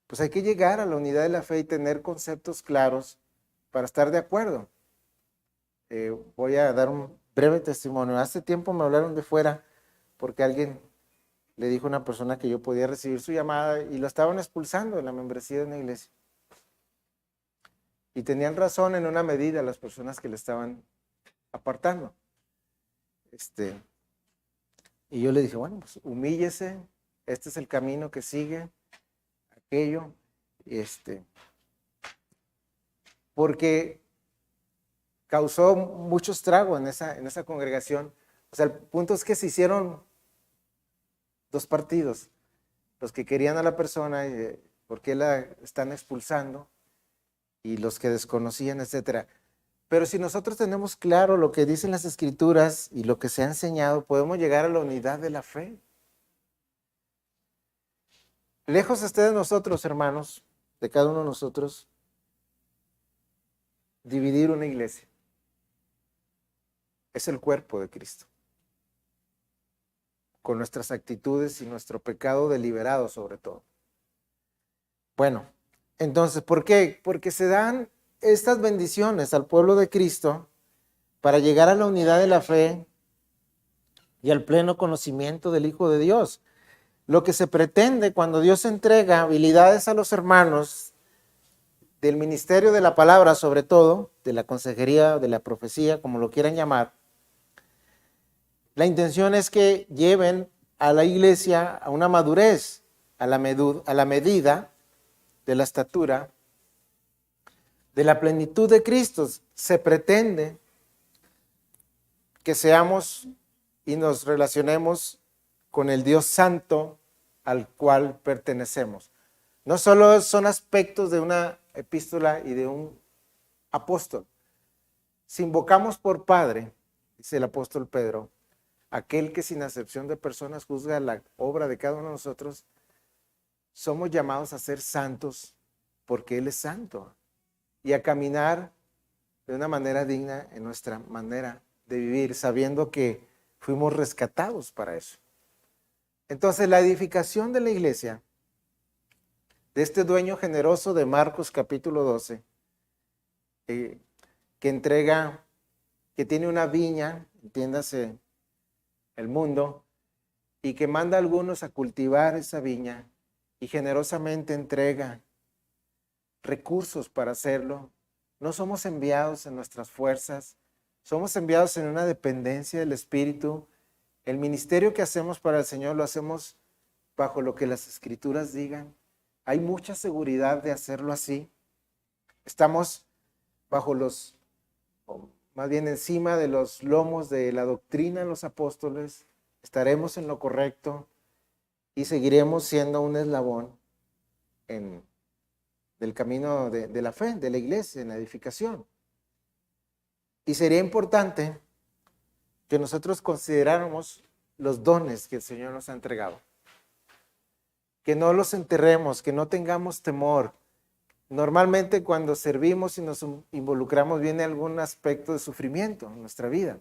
Pues hay que llegar a la unidad de la fe y tener conceptos claros para estar de acuerdo. Voy a dar un breve testimonio. Hace tiempo me hablaron de fuera porque alguien le dijo a una persona que yo podía recibir su llamada y lo estaban expulsando de la membresía de una iglesia. Y tenían razón en una medida las personas que le estaban apartando. Y yo le dije, bueno, pues humíllese, este es el camino que sigue, aquello, porque causó mucho estrago en esa congregación. O sea, el punto es que se hicieron dos partidos, los que querían a la persona, porque la están expulsando, y los que desconocían, etcétera. Pero si nosotros tenemos claro lo que dicen las Escrituras y lo que se ha enseñado, podemos llegar a la unidad de la fe. Lejos esté de nosotros, hermanos, de cada uno de nosotros, dividir una iglesia. Es el cuerpo de Cristo, con nuestras actitudes y nuestro pecado deliberado sobre todo. Bueno, entonces, ¿por qué? Porque se dan estas bendiciones al pueblo de Cristo para llegar a la unidad de la fe y al pleno conocimiento del Hijo de Dios. Lo que se pretende cuando Dios entrega habilidades a los hermanos del ministerio de la palabra, sobre todo, de la consejería, de la profecía, como lo quieran llamar, la intención es que lleven a la iglesia a una madurez, a la medida de la estatura, de la plenitud de Cristo. Se pretende que seamos y nos relacionemos con el Dios Santo al cual pertenecemos. No solo son aspectos de una epístola y de un apóstol. Si invocamos por Padre, dice el apóstol Pedro, aquel que sin acepción de personas juzga la obra de cada uno de nosotros, somos llamados a ser santos porque Él es santo y a caminar de una manera digna en nuestra manera de vivir, sabiendo que fuimos rescatados para eso. Entonces, la edificación de la iglesia, de este dueño generoso de Marcos capítulo 12, que entrega que tiene una viña, entiéndase el mundo, y que manda a algunos a cultivar esa viña y generosamente entrega recursos para hacerlo. No somos enviados en nuestras fuerzas, somos enviados en una dependencia del Espíritu. El ministerio que hacemos para el Señor lo hacemos bajo lo que las Escrituras digan. Hay mucha seguridad de hacerlo así. Estamos bajo los, o más bien encima de los lomos de la doctrina de los apóstoles. Estaremos en lo correcto y seguiremos siendo un eslabón del camino de la fe, de la iglesia, en la edificación. Y sería importante que nosotros consideráramos los dones que el Señor nos ha entregado. Que no los enterremos, que no tengamos temor. Normalmente cuando servimos y nos involucramos viene algún aspecto de sufrimiento en nuestra vida.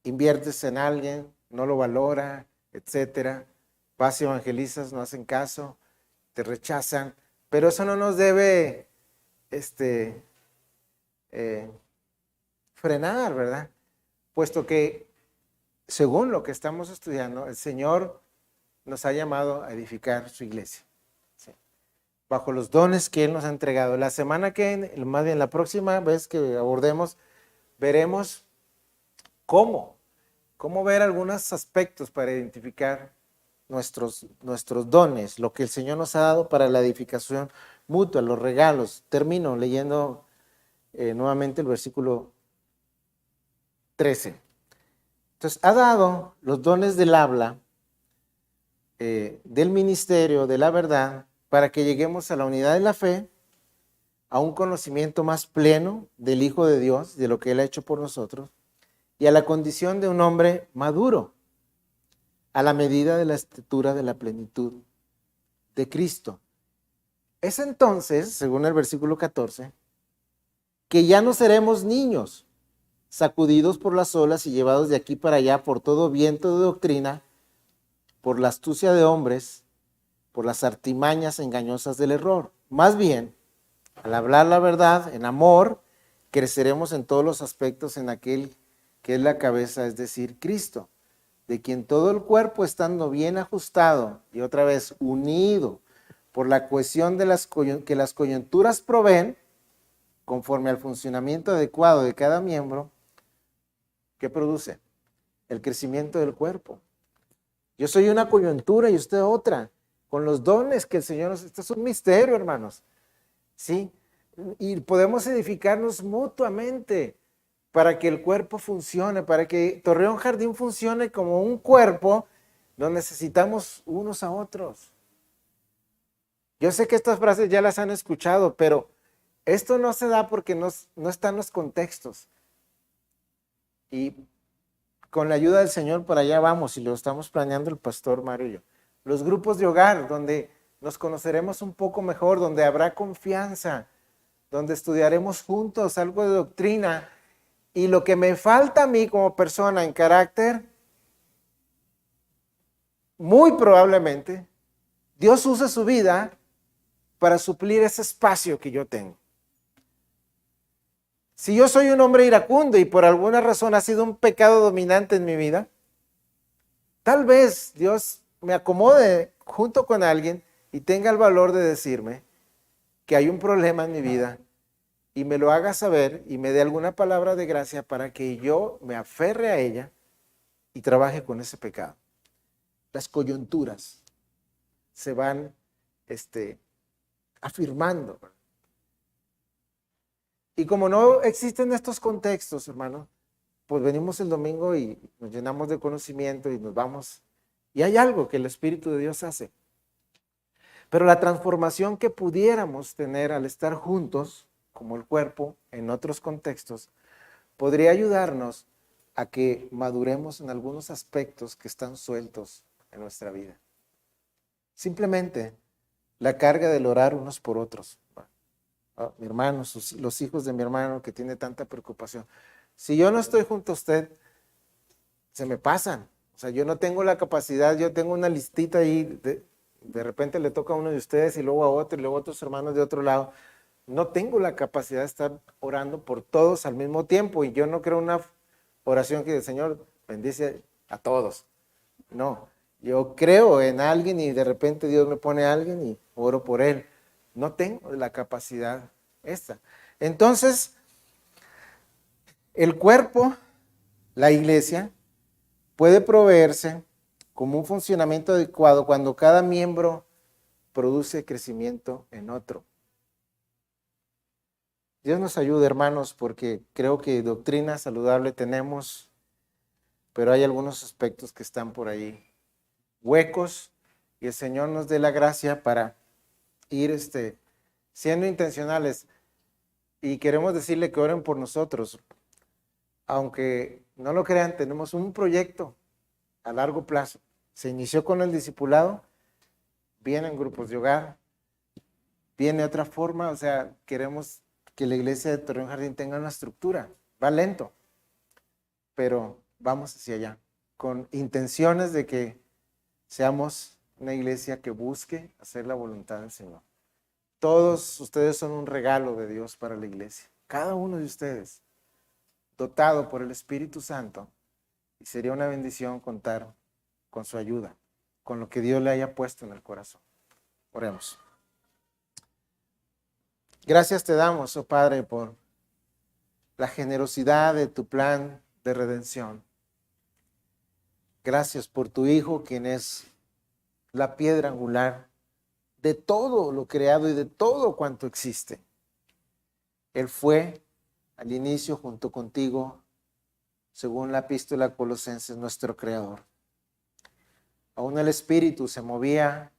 Inviertes en alguien, no lo valora, etcétera. Vas y evangelizas, no hacen caso, te rechazan, pero eso no nos debe frenar, ¿verdad? Puesto que, según lo que estamos estudiando, el Señor nos ha llamado a edificar su iglesia, ¿sí? Bajo los dones que Él nos ha entregado. La semana más bien la próxima vez que abordemos, veremos cómo ver algunos aspectos para identificar nuestros dones, lo que el Señor nos ha dado para la edificación mutua, los regalos. Termino leyendo nuevamente el versículo 13. Entonces, ha dado los dones del habla, del ministerio, de la verdad, para que lleguemos a la unidad de la fe, a un conocimiento más pleno del Hijo de Dios, de lo que Él ha hecho por nosotros, y a la condición de un hombre maduro, a la medida de la estatura de la plenitud de Cristo. Es entonces, según el versículo 14, que ya no seremos niños, sacudidos por las olas y llevados de aquí para allá por todo viento de doctrina, por la astucia de hombres, por las artimañas engañosas del error. Más bien, al hablar la verdad en amor, creceremos en todos los aspectos en aquel que es la cabeza, es decir, Cristo, de quien todo el cuerpo, estando bien ajustado y otra vez unido por la cohesión de que las coyunturas proveen, conforme al funcionamiento adecuado de cada miembro, ¿qué produce? El crecimiento del cuerpo. Yo soy una coyuntura y usted otra, con los dones que el Señor nos... Esto es un misterio, hermanos, ¿sí? Y podemos edificarnos mutuamente para que el cuerpo funcione, para que Torreón Jardín funcione como un cuerpo, donde necesitamos unos a otros. Yo sé que estas frases ya las han escuchado, pero esto no se da porque no están los contextos. Y con la ayuda del Señor para allá vamos, y lo estamos planeando el pastor Mario y yo. Los grupos de hogar, donde nos conoceremos un poco mejor, donde habrá confianza, donde estudiaremos juntos algo de doctrina. Y lo que me falta a mí como persona en carácter, muy probablemente, Dios use su vida para suplir ese espacio que yo tengo. Si yo soy un hombre iracundo y por alguna razón ha sido un pecado dominante en mi vida, tal vez Dios me acomode junto con alguien y tenga el valor de decirme que hay un problema en mi vida y me lo haga saber y me dé alguna palabra de gracia para que yo me aferre a ella y trabaje con ese pecado. Las coyunturas se van afirmando. Y como no existen estos contextos, hermano, pues venimos el domingo y nos llenamos de conocimiento y nos vamos. Y hay algo que el Espíritu de Dios hace. Pero la transformación que pudiéramos tener al estar juntos, como el cuerpo, en otros contextos, podría ayudarnos a que maduremos en algunos aspectos que están sueltos en nuestra vida. Simplemente la carga del orar unos por otros. Mi hermano, los hijos de mi hermano que tiene tanta preocupación. Si yo no estoy junto a usted, se me pasan. O sea, yo no tengo la capacidad, yo tengo una listita ahí, de repente le toca a uno de ustedes y luego a otro y luego a otros hermanos de otro lado. no tengo la capacidad de estar orando por todos al mismo tiempo, y yo no creo una oración que el Señor bendice a todos. No, yo creo en alguien y de repente Dios me pone a alguien y oro por él. No tengo la capacidad esta. Entonces, el cuerpo, la iglesia, puede proveerse como un funcionamiento adecuado cuando cada miembro produce crecimiento en otro. Dios nos ayude, hermanos, porque creo que doctrina saludable tenemos, pero hay algunos aspectos que están por ahí huecos, y el Señor nos dé la gracia para ir siendo intencionales. Y queremos decirle que oren por nosotros. Aunque no lo crean, tenemos un proyecto a largo plazo. Se inició con el discipulado, vienen grupos de hogar, viene otra forma, o sea, queremos que la iglesia de Torreón Jardín tenga una estructura. Va lento, pero vamos hacia allá, con intenciones de que seamos una iglesia que busque hacer la voluntad del Señor. Todos ustedes son un regalo de Dios para la iglesia. Cada uno de ustedes, dotado por el Espíritu Santo, y sería una bendición contar con su ayuda, con lo que Dios le haya puesto en el corazón. Oremos. Gracias te damos, oh Padre, por la generosidad de tu plan de redención. Gracias por tu Hijo, quien es la piedra angular de todo lo creado y de todo cuanto existe. Él fue al inicio junto contigo, según la epístola a Colosenses, nuestro Creador. Aún el Espíritu se movía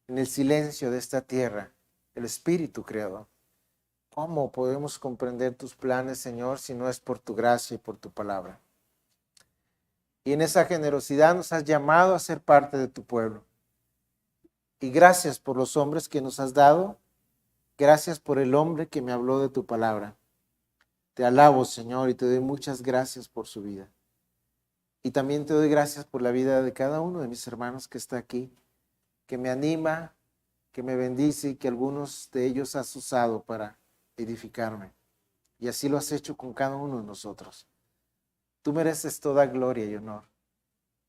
en el silencio de esta tierra, el Espíritu Creador. ¿Cómo podemos comprender tus planes, Señor, si no es por tu gracia y por tu palabra? Y en esa generosidad nos has llamado a ser parte de tu pueblo. Y gracias por los hombres que nos has dado. Gracias por el hombre que me habló de tu palabra. Te alabo, Señor, y te doy muchas gracias por su vida. Y también te doy gracias por la vida de cada uno de mis hermanos que está aquí, que me anima, que me bendice y que algunos de ellos has usado para edificarme. Y así lo has hecho con cada uno de nosotros. Tú mereces toda gloria y honor.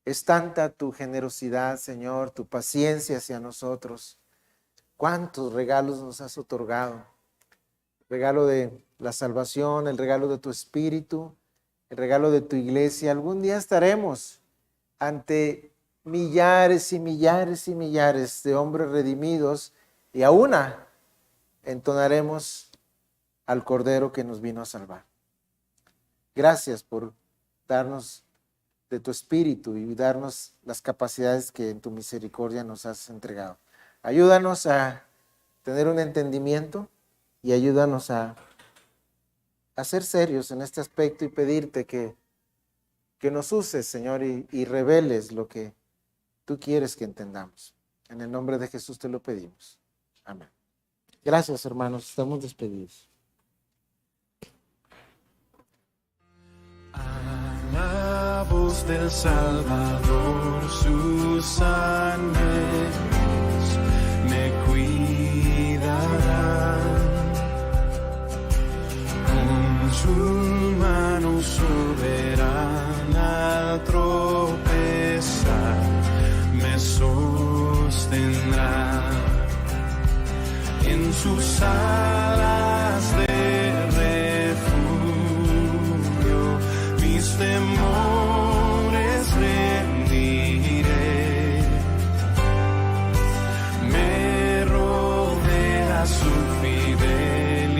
Es tanta tu generosidad, Señor, tu paciencia hacia nosotros. Cuántos regalos nos has otorgado. El regalo de la salvación, el regalo de tu Espíritu, el regalo de tu iglesia. Algún día estaremos ante millares y millares y millares de hombres redimidos y a una entonaremos al Cordero que nos vino a salvar. Gracias por darnos de tu Espíritu y darnos las capacidades que en tu misericordia nos has entregado. Ayúdanos a tener un entendimiento y ayúdanos a ser serios en este aspecto y pedirte que nos uses, Señor, y reveles lo que tú quieres que entendamos. En el nombre de Jesús te lo pedimos. Amén. Gracias, hermanos. Estamos despedidos.
La voz del Salvador, sus ángeles me cuidarán. Con su mano soberana al tropezar me sostendrá. En sus alas de refugio mis temores rendiré. Me rodea su fidelidad,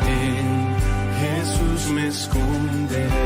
en Jesús me esconderé.